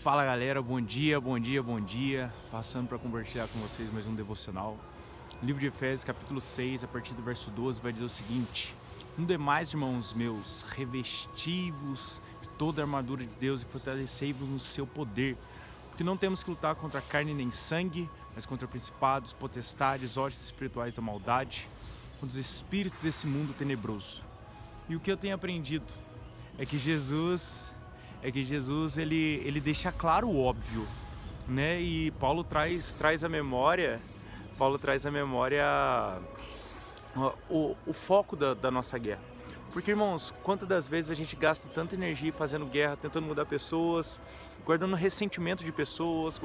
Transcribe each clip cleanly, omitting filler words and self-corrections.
Fala galera, bom dia, bom dia, bom dia. Passando para compartilhar com vocês mais um devocional. O livro de Efésios, capítulo 6, a partir do verso 12, vai dizer o seguinte: No demais, irmãos meus, revesti-vos de toda a armadura de Deus e fortalecei-vos no seu poder. Porque não temos que lutar contra carne nem sangue, mas contra principados, potestades, hostes espirituais da maldade, contra os espíritos desse mundo tenebroso. E o que eu tenho aprendido é que Jesus ele deixa claro o óbvio, né? E Paulo traz à memória, o foco da nossa guerra. Porque, irmãos, quantas das vezes a gente gasta tanta energia fazendo guerra, tentando mudar pessoas, guardando ressentimento de pessoas,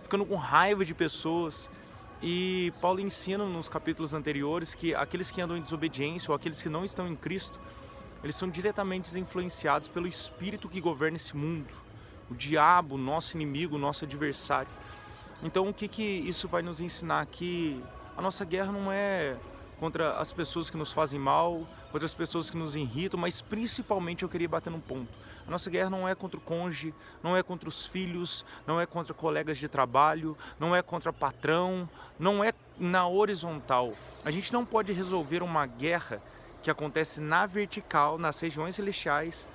ficando com raiva de pessoas. E Paulo ensina nos capítulos anteriores que aqueles que andam em desobediência ou aqueles que não estão em Cristo, eles são diretamente influenciados pelo espírito que governa esse mundo, o diabo, nosso inimigo, nosso adversário. Então o que isso vai nos ensinar? Que a nossa guerra não é contra as pessoas que nos fazem mal, contra as pessoas que nos irritam, mas principalmente eu queria bater num ponto. A nossa guerra não é contra o cônjuge, não é contra os filhos, não é contra colegas de trabalho, não é contra patrão, não é na horizontal. A gente não pode resolver uma guerra que acontece na vertical, nas regiões celestiais,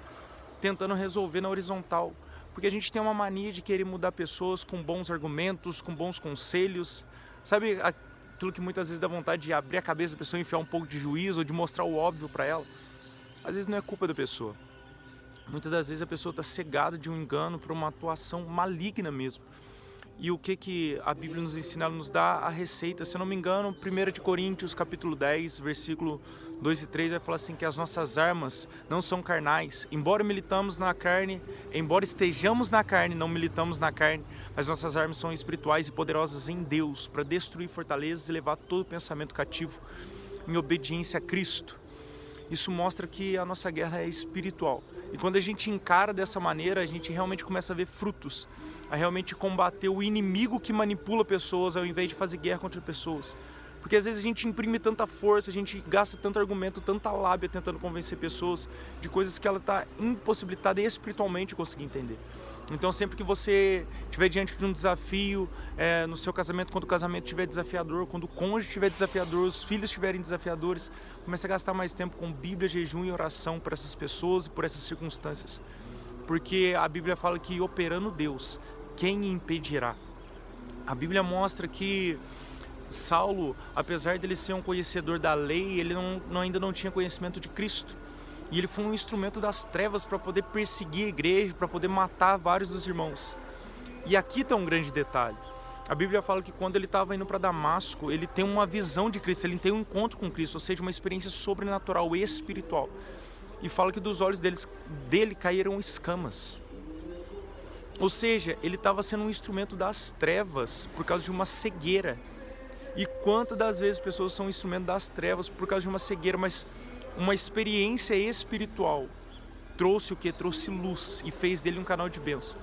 tentando resolver na horizontal. Porque a gente tem uma mania de querer mudar pessoas com bons argumentos, com bons conselhos. Sabe aquilo que muitas vezes dá vontade de abrir a cabeça da pessoa, enfiar um pouco de juízo ou de mostrar o óbvio para ela? Às vezes não é culpa da pessoa. Muitas das vezes a pessoa está cegada de um engano por uma atuação maligna mesmo. E o que a Bíblia nos ensina? Ela nos dá a receita. Se eu não me engano, 1 de Coríntios, capítulo 10, versículo 2 e 3, vai falar assim que as nossas armas não são carnais. Embora estejamos na carne, não militamos na carne, mas nossas armas são espirituais e poderosas em Deus, para destruir fortalezas e levar todo pensamento cativo em obediência a Cristo. Isso mostra que a nossa guerra é espiritual. E quando a gente encara dessa maneira, a gente realmente começa a ver frutos, a realmente combater o inimigo que manipula pessoas ao invés de fazer guerra contra pessoas. Porque às vezes a gente imprime tanta força, a gente gasta tanto argumento, tanta lábia tentando convencer pessoas de coisas que ela está impossibilitada espiritualmente de conseguir entender. Então sempre que você estiver diante de um desafio no seu casamento, quando o casamento estiver desafiador, quando o cônjuge estiver desafiador, os filhos estiverem desafiadores, comece a gastar mais tempo com Bíblia, jejum e oração por essas pessoas e por essas circunstâncias. Porque a Bíblia fala que operando Deus, quem impedirá? A Bíblia mostra que Saulo, apesar dele ser um conhecedor da lei, ele ainda não tinha conhecimento de Cristo. E ele foi um instrumento das trevas para poder perseguir a igreja, para poder matar vários dos irmãos. E aqui está um grande detalhe. A Bíblia fala que quando ele estava indo para Damasco, ele tem uma visão de Cristo, ele tem um encontro com Cristo, ou seja, uma experiência sobrenatural e espiritual. E fala que dos olhos dele caíram escamas. Ou seja, ele estava sendo um instrumento das trevas por causa de uma cegueira. E quantas das vezes pessoas são instrumento das trevas por causa de uma cegueira, mas uma experiência espiritual trouxe o que? Trouxe luz e fez dele um canal de bênção.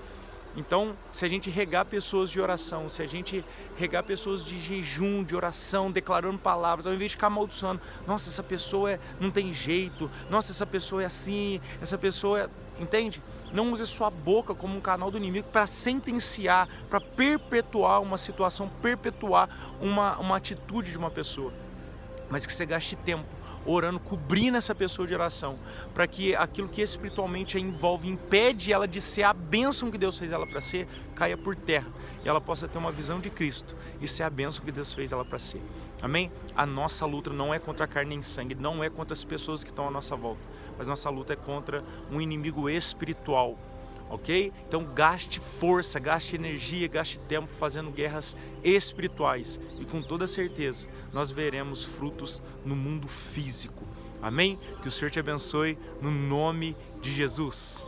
Então, se a gente regar pessoas de oração, se a gente regar pessoas de jejum, de oração, declarando palavras, ao invés de ficar amaldiçoando, nossa, essa pessoa não tem jeito, nossa, essa pessoa é assim, essa pessoa é... Entende? Não use sua boca como um canal do inimigo para sentenciar, para perpetuar uma situação, perpetuar uma atitude de uma pessoa. Mas que você gaste tempo orando, cobrindo essa pessoa de oração, para que aquilo que espiritualmente a envolve, impede ela de ser a bênção que Deus fez ela para ser, caia por terra, e ela possa ter uma visão de Cristo e ser a bênção que Deus fez ela para ser. Amém? A nossa luta não é contra a carne nem sangue, não é contra as pessoas que estão à nossa volta, mas nossa luta é contra um inimigo espiritual. Ok? Então gaste força, gaste energia, gaste tempo fazendo guerras espirituais e com toda certeza nós veremos frutos no mundo físico. Amém? Que o Senhor te abençoe no nome de Jesus.